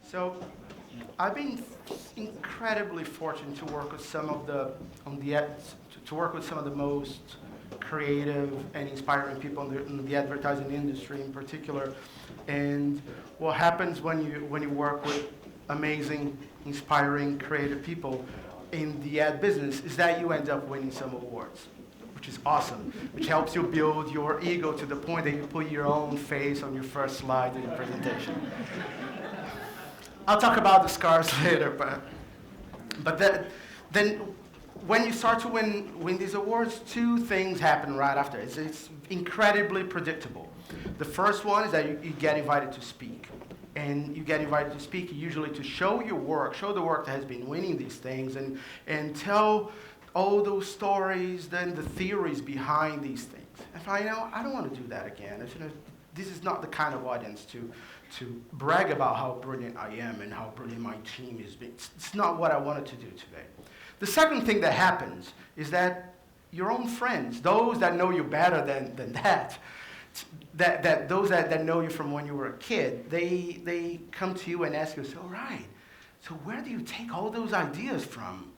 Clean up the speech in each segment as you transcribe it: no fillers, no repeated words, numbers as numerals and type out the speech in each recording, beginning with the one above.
So I've been incredibly fortunate to work with some of the to work with some of the most creative and inspiring people in the advertising industry in particular. And what happens when you work with amazing, inspiring, creative people in the ad business is that you end up winning some awards, which is awesome, which helps you build your ego to the point that you put your own face on your first slide in your presentation. I'll talk about the scars later, then when you start to win these awards, two things happen right after. It's incredibly predictable. The first one is that you get invited to speak. And you get invited to speak usually to show your work, show the work that has been winning these things, and tell all those stories, then the theories behind these things. And I don't want to do that again. This is not the kind of audience to brag about how brilliant I am and how brilliant my team is. It's not what I wanted to do today. The second thing that happens is that your own friends, those that know you better than that those that know you from when you were a kid, they come to you and ask you, so right, so where do you take all those ideas from?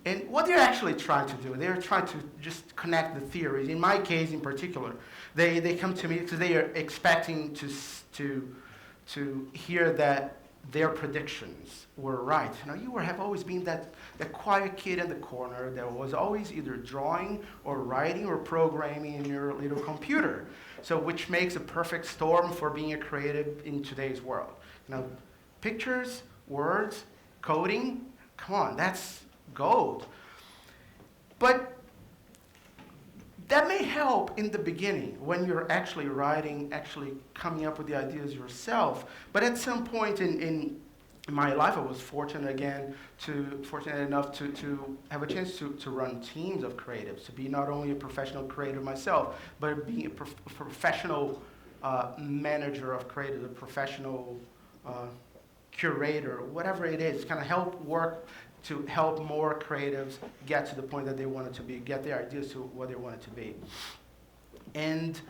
And what they're actually trying to do, they're trying to just connect the theories. In my case in particular, they come to me because they are expecting to hear that their predictions were right. You have always been that quiet kid in the corner that was always either drawing or writing or programming in your little computer. So which makes a perfect storm for being a creative in today's world. Pictures, words, coding, come on, that's gold. But that may help in the beginning when you're actually writing, actually coming up with the ideas yourself. But at some point in my life, I was fortunate enough to have a chance to run teams of creatives, to be not only a professional creative myself, but being a professional manager of creatives, a professional curator, whatever it is, kind of help more creatives get to the point that they wanted to be, get their ideas to what they wanted to be. And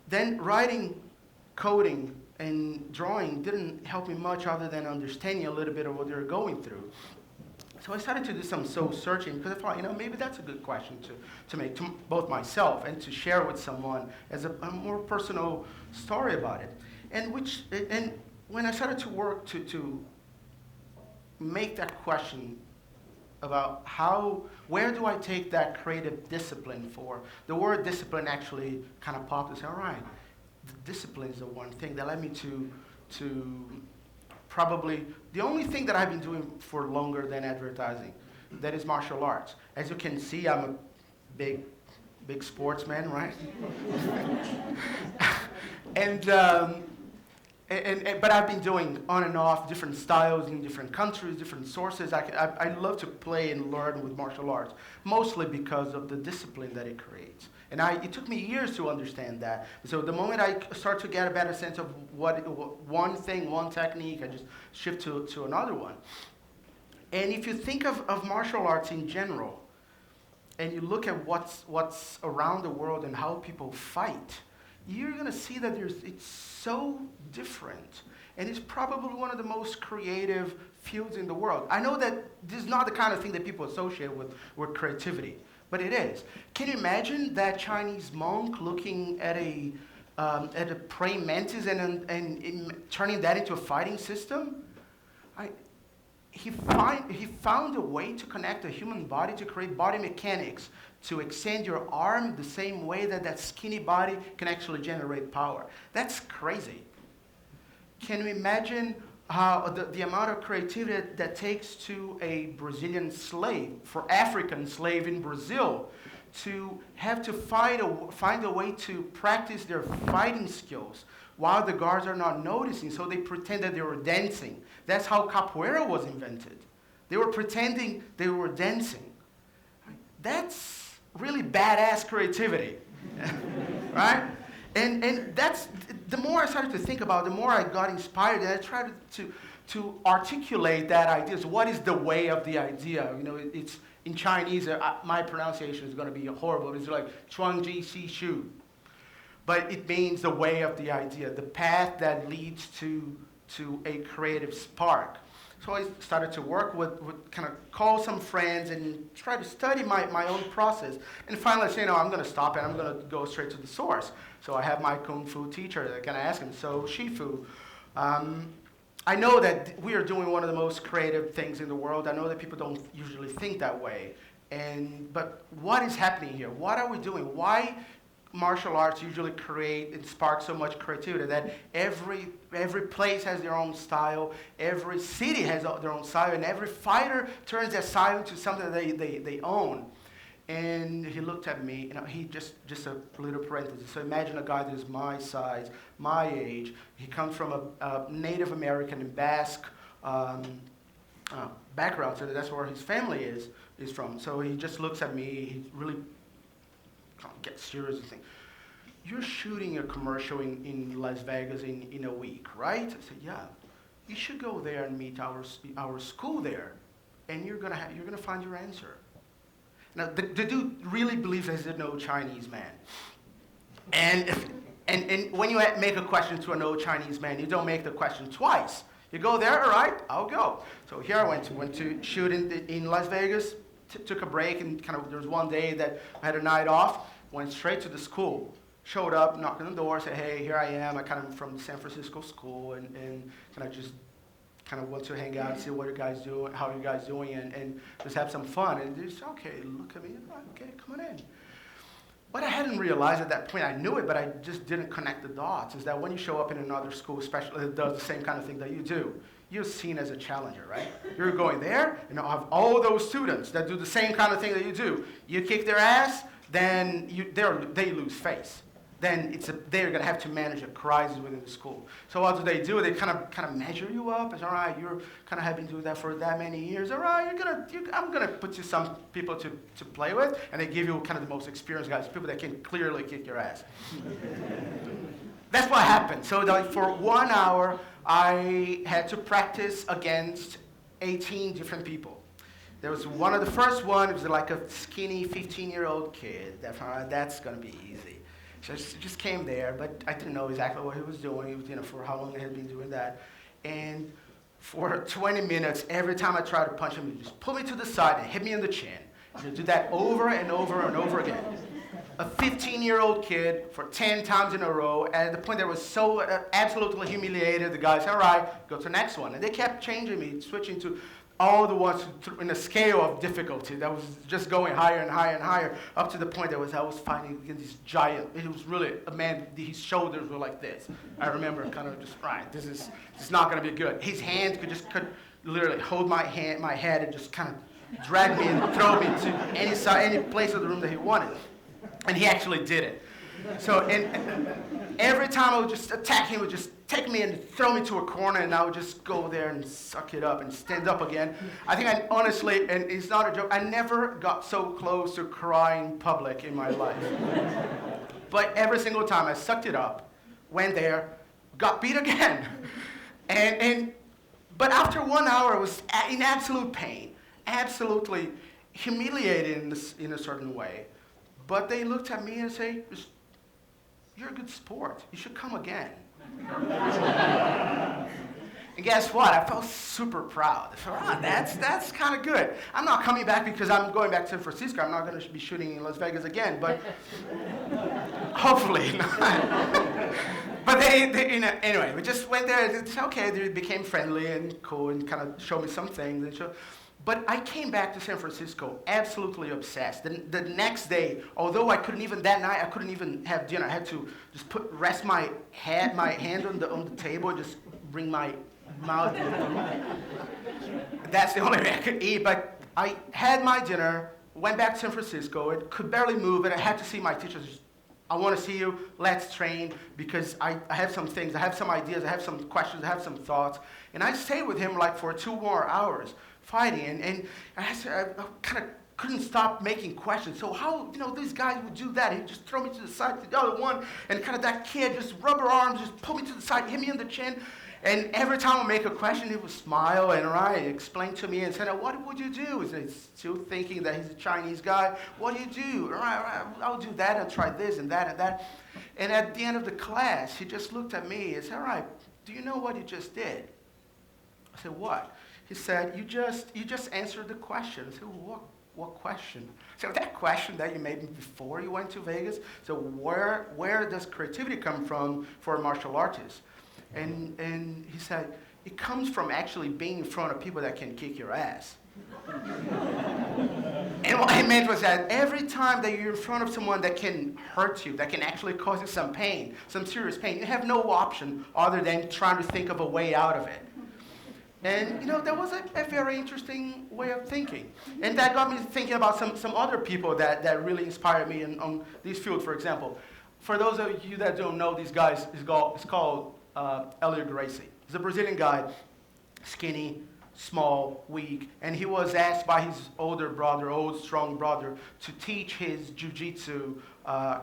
then writing, coding, and drawing didn't help me much other than understanding a little bit of what they were going through. So I started to do some soul searching because I thought, maybe that's a good question to make to both myself and to share with someone as a more personal story about it. And when I started to work to make that question about where do I take that creative discipline for? The word discipline actually kind of popped and said, all right, the discipline is the one thing that led me to probably the only thing that I've been doing for longer than advertising, that is martial arts. As you can see, I'm a big sportsman, right? But I've been doing on and off different styles in different countries, different sources. I love to play and learn with martial arts, mostly because of the discipline that it creates. And it took me years to understand that. So the moment I start to get a better sense of what one thing, one technique, I just shift to another one. And if you think of martial arts in general, and you look at what's around the world and how people fight, you're going to see that it's so different. And it's probably one of the most creative fields in the world. I know that this is not the kind of thing that people associate with creativity, but it is. Can you imagine that Chinese monk looking at a praying mantis and turning that into a fighting system? He found a way to connect the human body to create body mechanics, to extend your arm the same way that skinny body can actually generate power. That's crazy. Can you imagine the amount of creativity that takes to a Brazilian slave, for African slave in Brazil, to have to find a way to practice their fighting skills while the guards are not noticing, so they pretend that they were dancing. That's how capoeira was invented. They were pretending they were dancing. That's really badass creativity, right? And that's, the more I started to think about it, the more I got inspired, and I tried to articulate that idea. So what is the way of the idea? It's in Chinese, my pronunciation is going to be horrible. It's like chuang ji xi shu. But it means the way of the idea, the path that leads to to a creative spark. So I started to work with kind of call some friends and try to study my own process. And finally I said, I'm going to stop and I'm going to go straight to the source. So I have my Kung Fu teacher that I can ask him, so Shifu, I know that we are doing one of the most creative things in the world. I know that people don't usually think that way. But what is happening here? What are we doing? Why martial arts usually create and spark so much creativity that every place has their own style, every city has their own style, and every fighter turns their style into something they own. And he looked at me, he just a little parenthesis. So imagine a guy that is my size, my age. He comes from a Native American and Basque background, so that's where his family is from. So he just looks at me, he really gets serious and thinks, you're shooting a commercial in Las Vegas in a week, right? I said, yeah. You should go there and meet our school there, and you're gonna find your answer. Now, the dude really believes he's a no Chinese man. And when you make a question to a no Chinese man, you don't make the question twice. You go there, all right, I'll go. So here I went to shoot in Las Vegas, took a break, and there was one day that I had a night off, went straight to the school, showed up, knocked on the door, said, hey, here I am. I kind of from the San Francisco school, and just want to hang out and see what you guys do, how you guys doing, and just have some fun. And they just, okay, look at me, okay, come on in. What I hadn't realized at that point, I knew it, but I just didn't connect the dots, is that when you show up in another school, especially that does the same kind of thing that you do, you're seen as a challenger, right? You're going there, and you have all those students that do the same kind of thing that you do. You kick their ass, then they lose face. Then they're going to have to manage a crisis within the school. So what do? They kind of measure you up. It's all right. You're kind of having to do that for that many years. All right. I'm gonna put you some people to play with, and they give you kind of the most experienced guys, people that can clearly kick your ass. That's what happened. So for 1 hour, I had to practice against 18 different people. There was one of the first one. It was like a skinny 15-year-old kid. That's gonna be easy. So I just came there, but I didn't know exactly what he was doing, for how long I had been doing that. And for 20 minutes, every time I tried to punch him, he'd just pull me to the side and hit me in the chin. He'd do that over and over and over again. A 15-year-old kid for 10 times in a row, and at the point that I was so absolutely humiliated, the guys said, all right, go to the next one. And they kept changing me, switching to all the ones in a scale of difficulty that was just going higher and higher and higher, up to the point that I was fighting against this giant. It was really a man. His shoulders were like this. I remember kind of just, right, this is not going to be good. His hands could literally hold my head and just kind of drag me and throw me to any place of the room that he wanted. And he actually did it. So and every time I would just attack him, he would just take me and throw me to a corner, and I would just go there and suck it up and stand up again. I think I honestly, and it's not a joke, I never got so close to crying in public in my life. But every single time I sucked it up, went there, got beat again. But after 1 hour, I was in absolute pain, absolutely humiliated in a certain way. But they looked at me and say, you're a good sport. You should come again. And guess what? I felt super proud. I thought, that's kind of good. I'm not coming back because I'm going back to San Francisco. I'm not going to be shooting in Las Vegas again, but hopefully not. But anyway, we just went there. It's okay. They became friendly and cool and kind of showed me some things. But I came back to San Francisco absolutely obsessed. The next day, although that night I couldn't even have dinner. I had to just rest my hand on the table and just bring my mouth. That's the only way I could eat. But I had my dinner, went back to San Francisco, and could barely move, and I had to see my teachers. I want to see you, let's train, because I have some things, I have some ideas, I have some questions, I have some thoughts. And I stayed with him like for 2 more hours. Fighting, and I kind of couldn't stop making questions. So how, these guys would do that? He'd just throw me to the side to the other one, and kind of that kid just rubber arms, just pull me to the side, hit me in the chin. And every time I make a question, he would smile and explain to me and say, what would you do? He's still thinking that he's a Chinese guy. What do you do? All right, I'll do that and try this and that and that. And at the end of the class, he just looked at me and said, all right, do you know what you just did? I said, what? He said, you just answered the question. I said, what question? So that question that you made before you went to Vegas. So where does creativity come from for a martial artist? And he said, it comes from actually being in front of people that can kick your ass. And what I meant was that every time that you're in front of someone that can hurt you, that can actually cause you some pain, some serious pain, you have no option other than trying to think of a way out of it. And, that was a very interesting way of thinking. And that got me thinking about some other people that really inspired me on this field, for example. For those of you that don't know these guys, it's called Elliot Gracie. He's a Brazilian guy, skinny, small, weak, and he was asked by his old strong brother, to teach his jiu-jitsu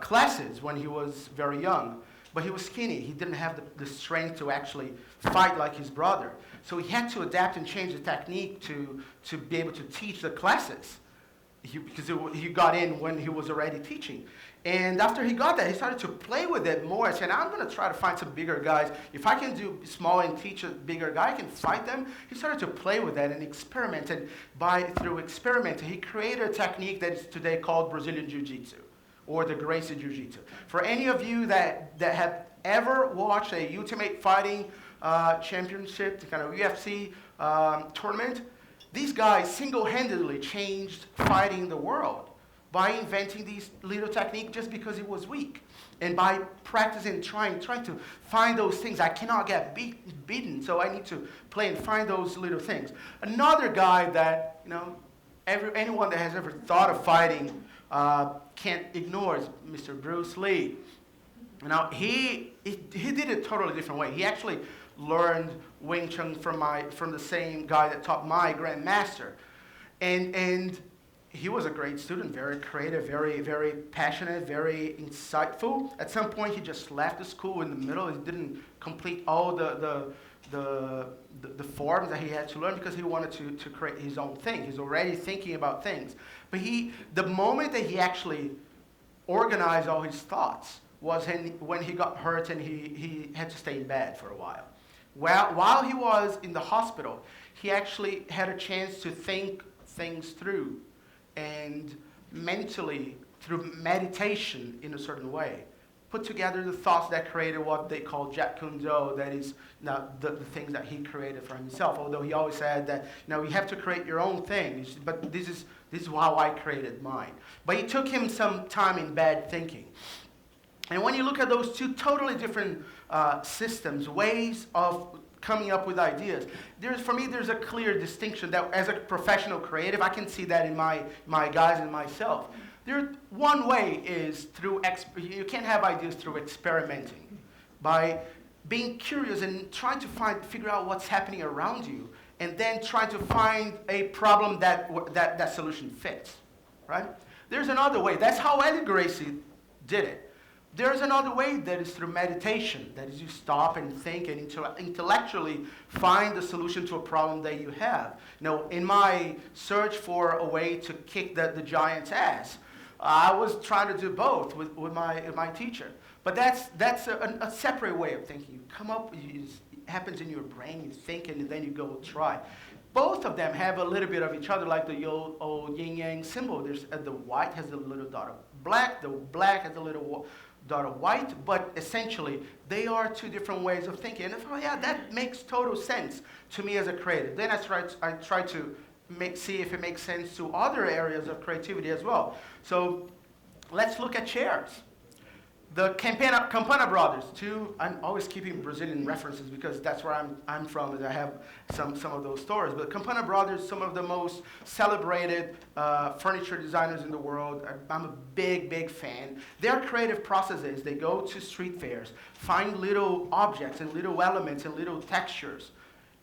classes when he was very young. But he was skinny. He didn't have the strength to actually fight like his brother. So he had to adapt and change the technique to be able to teach the classes. Because he got in when he was already teaching. And after he got that, he started to play with it more. I said, I'm going to try to find some bigger guys. If I can do small and teach a bigger guy, I can fight them. He started to play with that and experiment. And through experimenting, he created a technique that is today called Brazilian Jiu-Jitsu, or the Gracie Jiu-Jitsu. For any of you that have ever watched a Ultimate Fighting Championship, the kind of UFC tournament, these guys single-handedly changed fighting in the world by inventing these little techniques just because he was weak. And by practicing, trying to find those things, I cannot get beaten, so I need to play and find those little things. Another guy that, anyone that has ever thought of fighting can't ignore is Mr. Bruce Lee. Now, he did it a totally different way. He actually learned Wing Chun from the same guy that taught my grandmaster. And he was a great student, very creative, very, very passionate, very insightful. At some point, he just left the school in the middle. He didn't complete all the forms that he had to learn because he wanted to create his own thing. He's already thinking about things. But the moment that he actually organized all his thoughts was when he got hurt and he had to stay in bed for a while. While he was in the hospital, he actually had a chance to think things through, and mentally, through meditation in a certain way, put together the thoughts that created what they call Jeet Kune Do, that is the things that he created for himself. Although he always said that you have to create your own thing, but this is how I created mine. But it took him some time in bed thinking. And when you look at those two totally different systems, ways of coming up with ideas, for me, there's a clear distinction that as a professional creative, I can see that in my guys and myself. One way is you can't have ideas through experimenting, by being curious and trying to figure out what's happening around you, and then trying to find a problem that solution fits, right? There's another way. That's how Elliot Gracie did it. There's another way that is through meditation. That is, you stop and think and intellectually find the solution to a problem that you have. In my search for a way to kick the giant's ass, I was trying to do both with my teacher. But that's a separate way of thinking. You come up, it happens in your brain, you think, and then you go try. Both of them have a little bit of each other, like the old yin-yang symbol. There's the white has a little dot of black, the black has a little dot of white, but essentially they are two different ways of thinking. And I thought, yeah, that makes total sense to me as a creative. Then I try to see if it makes sense to other areas of creativity as well. So let's look at chairs. The Campana brothers, I'm always keeping Brazilian references because that's where I'm from, and I have some of those stories. But Campana brothers, some of the most celebrated furniture designers in the world. I'm a big fan. Their creative processes, they go to street fairs, find little objects and little elements and little textures,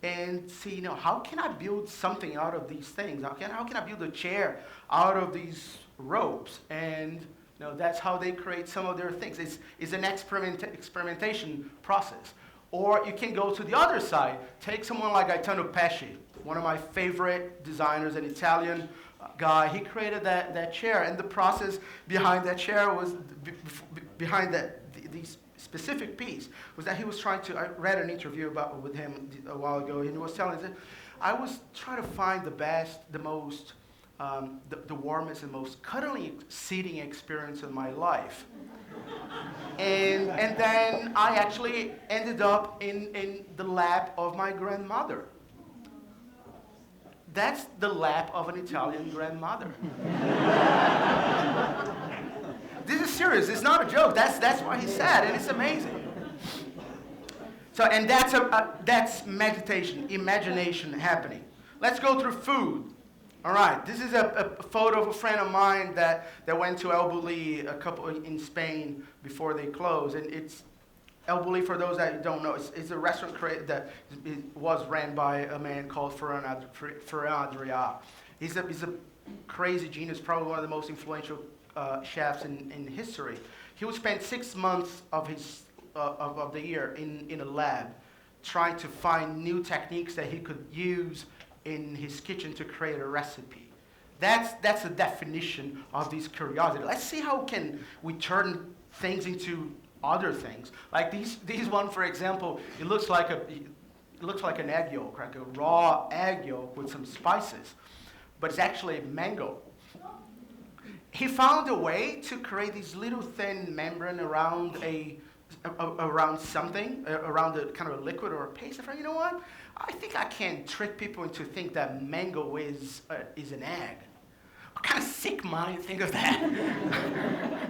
and see, how can I build something out of these things? How can I build a chair out of these ropes? And that's how they create some of their things. It's an experimentation process. Or you can go to the other side. Take someone like Gaetano Pesce, one of my favorite designers, an Italian guy. He created that chair, and the process behind that chair was, behind these specific piece was that he was trying to, I read an interview with him a while ago, and he was telling us that I was trying to find the best, the most, the warmest and most cuddly seating experience in my life. And then I actually ended up in the lap of my grandmother. That's the lap of an Italian grandmother. This is serious. It's not a joke. That's what he said, and it's amazing. So, and that's meditation, imagination happening. Let's go through food. All right. This is a photo of a friend of mine that went to El Bulli in Spain before they closed, and it's El Bulli, for those that don't know, it's a restaurant that was ran by a man called Ferran Adrià. He's a crazy genius, probably one of the most influential chefs in history. He would spend 6 months of the year in a lab trying to find new techniques that he could use in his kitchen to create a recipe. That's the definition of this curiosity. Let's see how can we turn things into other things. Like these one, for example, it looks like an egg yolk, like a raw egg yolk with some spices, but it's actually mango. He found a way to create this little thin membrane around something, around a kind of a liquid or a paste. You know what? I think I can trick people into think that mango is an egg. What kind of sick mind think of that?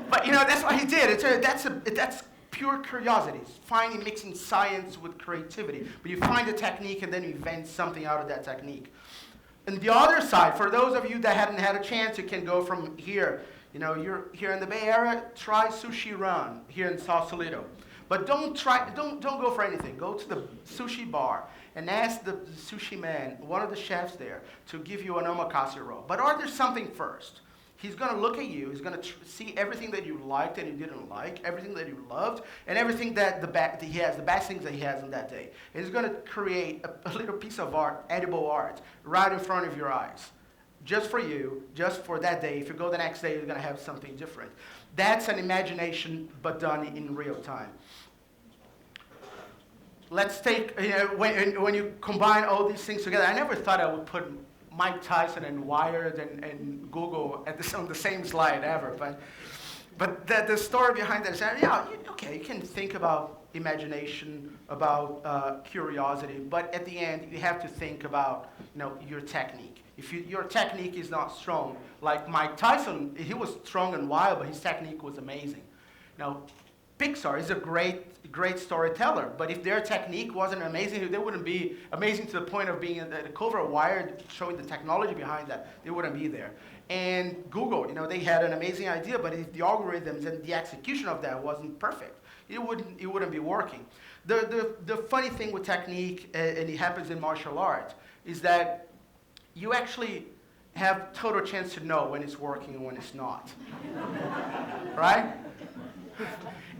But that's what he did. That's pure curiosity. It's mixing science with creativity. But you find a technique and then you invent something out of that technique. And the other side, for those of you that hadn't had a chance, you can go from here. You're here in the Bay Area, try Sushi Run here in Sausalito. But don't go for anything. Go to the sushi bar and ask the sushi man, one of the chefs there, to give you an omakase roll. But order something first. He's going to look at you. He's going to see everything that you liked and you didn't like, everything that you loved, and everything that he has, the best things that he has on that day. And he's going to create a little piece of art, edible art, right in front of your eyes. Just for you, just for that day. If you go the next day, you're going to have something different. That's an imagination, but done in real time. Let's take, when you combine all these things together, I never thought I would put Mike Tyson and Wired and Google on the same slide ever. But the story behind that is, you can think about imagination, about curiosity, but at the end, you have to think about your technique. If your technique is not strong, like Mike Tyson, he was strong and wild, but his technique was amazing. Pixar is a great storyteller, but if their technique wasn't amazing, they wouldn't be amazing to the point of being the cover of Wired, showing the technology behind that, they wouldn't be there. And Google, they had an amazing idea, but if the algorithms and the execution of that wasn't perfect, it wouldn't be working. The funny thing with technique, and it happens in martial arts, is that you actually have total chance to know when it's working and when it's not. Right?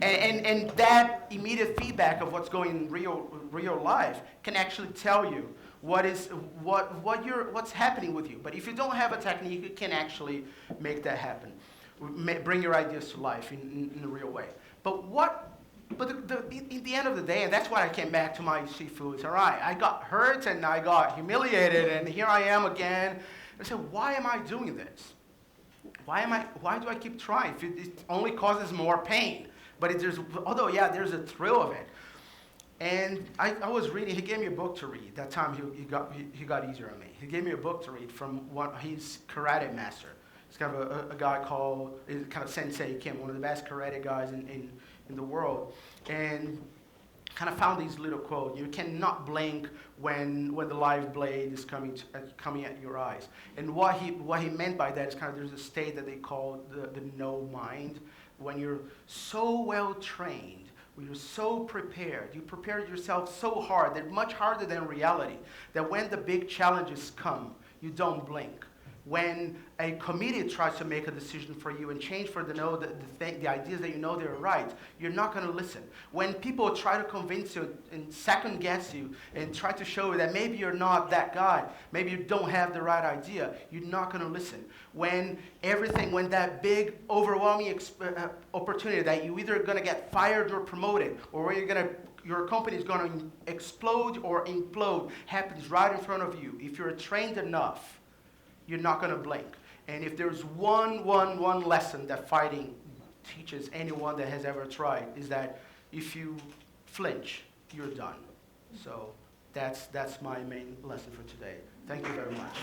And that immediate feedback of what's going in real life can actually tell you what's happening with you. But if you don't have a technique, you can actually make that happen, bring your ideas to life in a real way. But in the end of the day, and that's why I came back to my seafoods. All right, I got hurt and I got humiliated, and here I am again. I said, why am I doing this? Why do I keep trying? It only causes more pain. But there's a thrill of it. And I was reading, he gave me a book to read. That time he got easier on me. He gave me a book to read from his karate master. He's kind of a guy called, kind of Sensei Kim, one of the best karate guys in the world. And kind of found these little quotes. You cannot blink when the live blade is coming at your eyes. And what he meant by that is kind of, there's a state that they call the no mind. When you're so well trained, when you're so prepared, you prepared yourself so hard, that much harder than reality, that when the big challenges come, you don't blink. When a committee tries to make a decision for you and change for the ideas that you know they're right, you're not going to listen. When people try to convince you and second guess you and try to show you that maybe you're not that guy, maybe you don't have the right idea, you're not going to listen. When that big overwhelming opportunity that you're either going to get fired or promoted, or your company is going to explode or implode, happens right in front of you, if you're trained enough, you're not going to blink. And if there's one lesson that fighting teaches anyone that has ever tried, is that if you flinch, you're done. So that's my main lesson for today. Thank you very much.